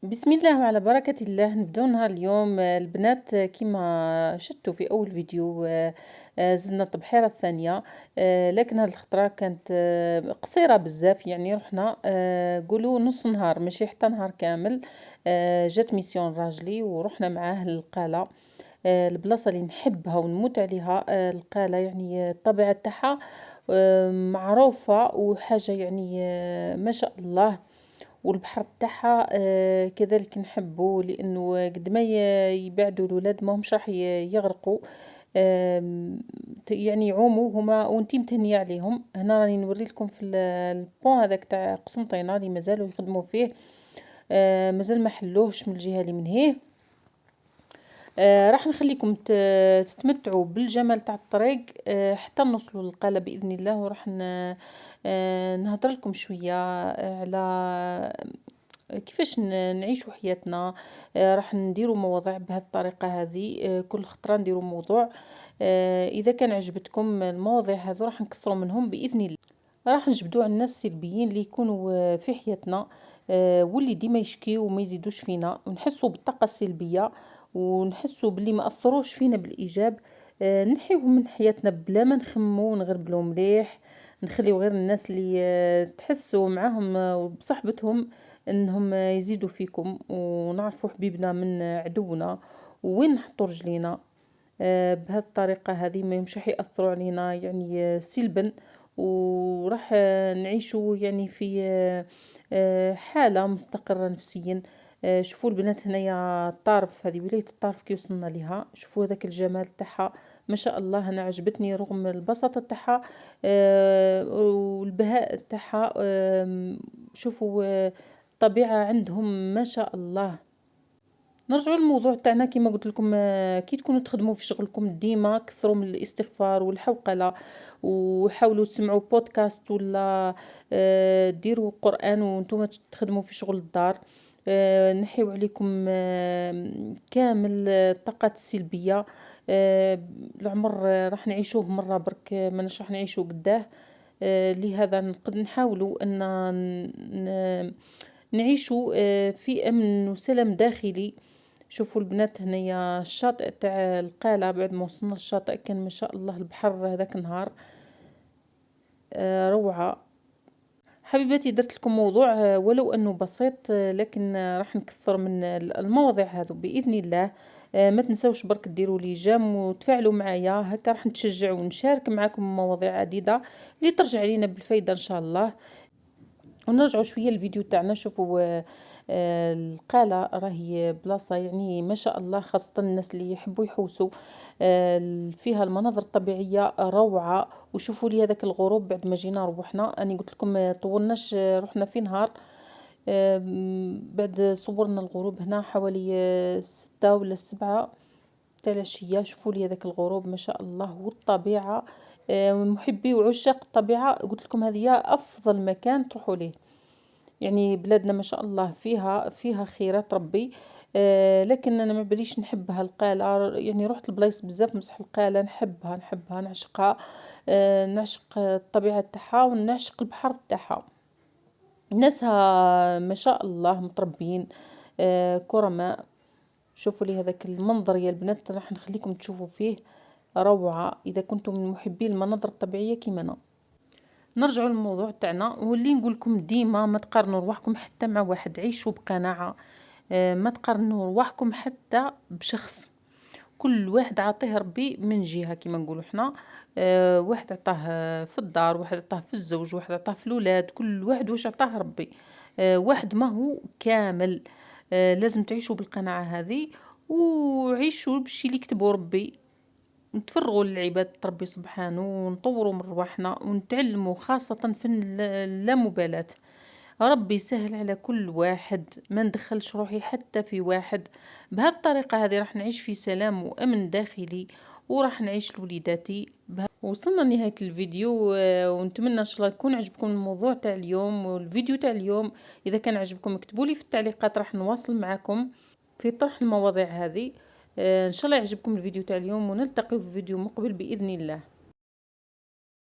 بسم الله وعلى بركة الله. نبداو نهار اليوم. البنات، كما شفتوا في أول فيديو، زدنا الطبحيرة الثانية. لكن هاد الخطرة كانت قصيرة بزاف، يعني رحنا قولوا نص نهار ماشي حتى نهار كامل. جات ميسيون راجلي ورحنا معاه للقالة، البلاصة اللي نحبها ونموت عليها. القالة يعني الطبيعة تاعها معروفة وحاجة، يعني ما شاء الله. والبحر تاعها كذلك نحبه، لانه قد ما يبعدوا الولاد ما همش راح يغرقوا. يعني يعوموا هما وانتي متهنيه عليهم. هنا راني نوري لكم في البون هذاك تاع قسنطينه اللي مازالوا يخدموا فيه. مازال ما حلوهش من الجهه اللي من هيه. راح نخليكم تتمتعوا بالجمال تاع الطريق حتى نوصلوا للقالة بإذن الله. وراح نهضر لكم شوية على كيفاش نعيشوا حياتنا. راح نديروا مواضيع بهذه الطريقة هذه. كل خطرة نديروا موضوع. إذا كان عجبتكم المواضيع هذو راح نكثروا منهم بإذن الله. راح نجبدوا على الناس السلبيين اللي يكونوا في حياتنا، واللي ديما يشكيو وما يزيدوش فينا، ونحسوا بالطاقة السلبية ونحسوا باللي ما أثروش فينا بالإيجاب. نحيوهم من حياتنا بلا ما نخمو ونغربلو مليح. نخليو غير الناس اللي تحسوا معاهم وبصحبتهم انهم يزيدوا فيكم، ونعرفوا حبيبنا من عدونا وين نحطوا رجلينا. بهذه الطريقة هذه ما يمشي يأثروا علينا يعني سلبا. وراح نعيشوا يعني في حالة مستقرة نفسيا. شوفوا البنات هنايا الطارف، هذه ولاية الطارف كي وصلنا لها. شوفوا هذاك الجمال تاعها ما شاء الله. انا عجبتني رغم البساطة تاعها والبهاء تاعها. شوفوا الطبيعة عندهم ما شاء الله. نرجعوا للموضوع تاعنا. كما قلت لكم، كي تكونوا تخدموا في شغلكم ديما كثروا من الاستغفار والحوقله، وحاولوا تسمعوا بودكاست ولا ديروا قرآن وانتم تخدموا في شغل الدار. نحيو عليكم كامل الطاقات السلبيه. العمر راح نعيشوه مره برك، ما راح نعيشوه قداه. لهذا نحاولوا ان نعيشوا في امن وسلام داخلي. شوفوا البنات هنايا الشاطئ تاع القالة. بعد ما وصلنا للشاطئ كان ما شاء الله البحر هذاك النهار روعة. حبيباتي، درت لكم موضوع ولو انه بسيط، لكن راح نكثر من المواضيع هذو باذن الله. ما تنسوش برك ديروا لي جيم وتفاعلوا معايا، هكا راح نتشجع ونشارك معاكم مواضيع عديدة اللي ترجع لينا بالفايدة ان شاء الله. ونرجعوا شويه الفيديو تاعنا. شوفوا القالة راهي بلاصة يعني ما شاء الله، خاصة الناس اللي يحبوا يحوسوا. فيها المناظر الطبيعية روعة. وشوفوا لي هذاك الغروب بعد ما جينا روحنا. أنا قلت لكم ما طولناش، رحنا في نهار. بعد صورنا الغروب هنا حوالي 6 ولا 7 تاع العشية. شوفوا لي هذاك الغروب ما شاء الله والطبيعة. محبي وعشاق الطبيعة قلت لكم هذه أفضل مكان تروحوا ليه. يعني بلادنا ما شاء الله فيها خيرات ربي. لكن انا ما بليش نحبها القالة. يعني رحت البلايص بزاف مسح القالة، نحبها نعشقها. نعشق الطبيعة تاعها ونعشق البحر تاعها. ناسها ما شاء الله متربيين كرماء. شوفوا لي هذاك المنظر يا البنات، راح نخليكم تشوفوا فيه روعة اذا كنتم من محبي المناظر الطبيعية كيما انا. نرجعوا للموضوع تاعنا، واللي نقول لكم ديما ما تقارنوا رواحكم حتى مع واحد. عيشوا بقناعة. ما تقارنوا رواحكم حتى بشخص. كل واحد عطيه ربي من جهة كما نقولوا احنا. واحد عطاه في الدار، واحد عطاه في الزوج، واحد عطاه في الولاد. كل واحد واش عطاه ربي. واحد ما هو كامل. لازم تعيشوا بالقناعة هذه وعيشوا بالشي اللي كتبوا ربي. نتفرغوا للعبادة ربي سبحانه ونطوروا من رواحنا ونتعلموا خاصة فن اللامبالاة. ربي يسهل على كل واحد، ما ندخلش روحي حتى في واحد. بهذه الطريقة هذه راح نعيش في سلام وأمن داخلي، وراح نعيش لوليداتي. وصلنا لنهاية الفيديو، ونتمنى ان شاء الله يكون عجبكم الموضوع تاع اليوم والفيديو تاع اليوم. اذا كان عجبكم اكتبوا لي في التعليقات، راح نواصل معكم في طرح المواضيع هذه. ان شاء الله يعجبكم الفيديو تاع اليوم، ونلتقي في فيديو مقبل بإذن الله.